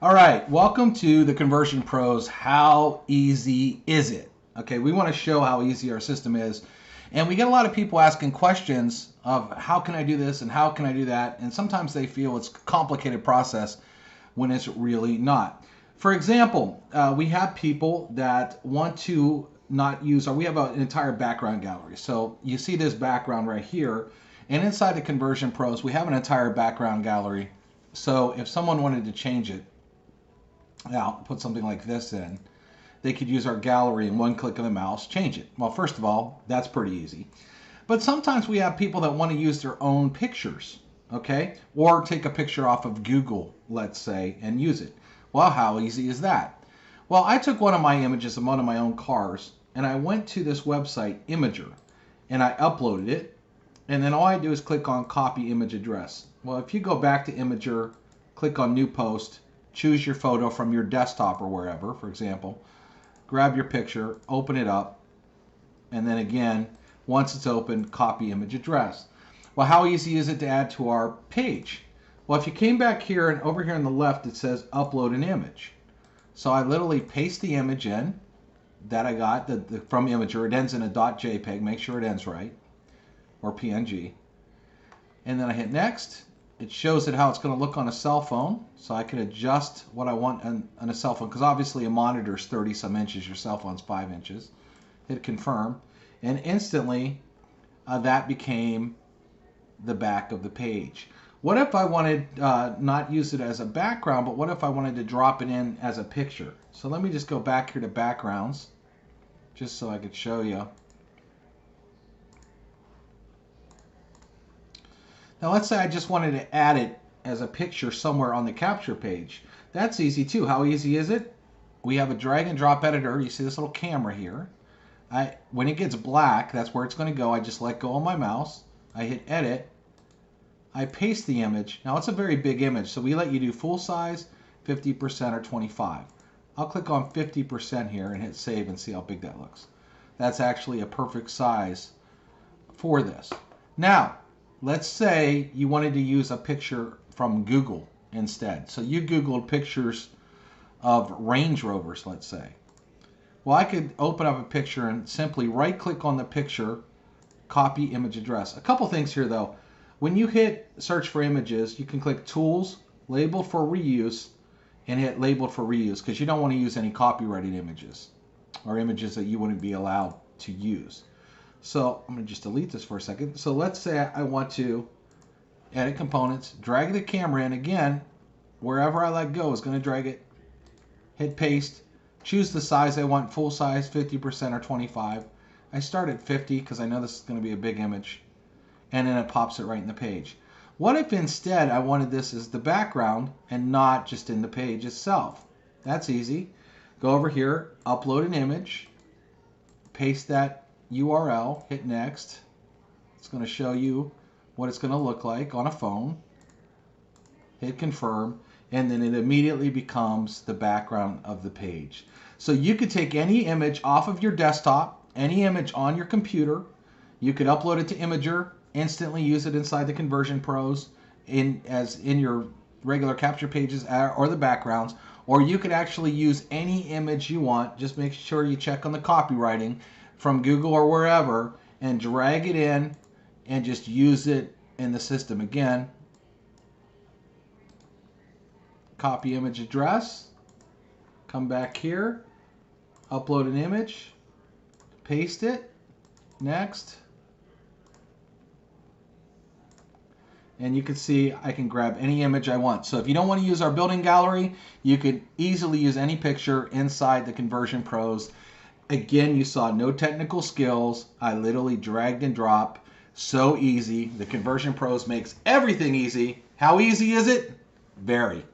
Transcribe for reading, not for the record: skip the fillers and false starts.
All right, welcome to the Conversion Pros. How easy is it? Okay, we want to show how easy our system is. And we get a lot of people asking questions of how can I do this and how can I do that? And sometimes they feel it's a complicated process when it's really not. For example, we have people that want to not use, or we have an entire background gallery. So you see this background right here. And inside the Conversion Pros, we have an entire background gallery. So if someone wanted to change it, now, put something like this in, they could use our gallery and one click of the mouse, change it. Well, first of all, that's pretty easy. But sometimes we have people that want to use their own pictures, okay? Or take a picture off of Google, let's say, and use it. Well, how easy is that? Well, I took one of my images of one of my own cars, and I went to this website, Imager, and I uploaded it, and then all I do is click on Copy Image Address. Well, if you go back to Imager, click on New Post, choose your photo from your desktop or wherever, for example, grab your picture, open it up, and then again, once it's open, copy image address. Well, how easy is it to add to our page? Well, if you came back here and over here on the left, it says upload an image. So I literally paste the image in that I got from Imager. It ends in a .jpeg, make sure it ends right, or PNG. And then I hit next. It shows it how it's going to look on a cell phone, so I can adjust what I want on a cell phone, because obviously a monitor is 30 some inches, your cell phone's 5 inches. Hit confirm, and instantly that became the back of the page. What if I wanted not use it as a background, but what if I wanted to drop it in as a picture? So let me just go back here to backgrounds, just so I could show you. Now let's say I just wanted to add it as a picture somewhere on the capture page. That's easy too. How easy is it? We have a drag and drop editor. You see this little camera here. When it gets black, that's where it's going to go. I just let go of my mouse. I hit edit. I paste the image. Now it's a very big image, so we let you do full size, 50% or 25. I'll click on 50% here and hit save and see how big that looks. That's actually a perfect size for this. Now, let's say you wanted to use a picture from Google instead. So you Googled pictures of Range Rovers, let's say. Well, I could open up a picture and simply right-click on the picture, copy image address. A couple things here, though. When you hit search for images, you can click Tools, Label for Reuse, and hit Labeled for Reuse, because you don't want to use any copyrighted images or images that you wouldn't be allowed to use. So I'm going to just delete this for a second. So let's say I want to edit components, drag the camera in again, wherever I let go is going to drag it, hit paste, choose the size I want, full size, 50% or 25. I start at 50 because I know this is going to be a big image, and then it pops it right in the page. What if instead I wanted this as the background and not just in the page itself? That's easy. Go over here, upload an image, paste that URL, hit next. It's going to show you what it's going to look like on a phone. Hit confirm, and then it immediately becomes the background of the page. So you could take any image off of your desktop, any image on your computer. You could upload it to Imager, instantly use it inside the Conversion Pros as in your regular capture pages or the backgrounds, or you could actually use any image you want. Just make sure you check on the copywriting from Google or wherever and drag it in and just use it in the system. Again, copy image address, come back here, upload an image, paste it, next, and you can see I can grab any image I want. So if you don't want to use our building gallery, you could easily use any picture inside the Conversion Pros. Again, you saw no technical skills. I literally dragged and dropped. So easy. The Conversion Pros makes everything easy. How easy is it? Very.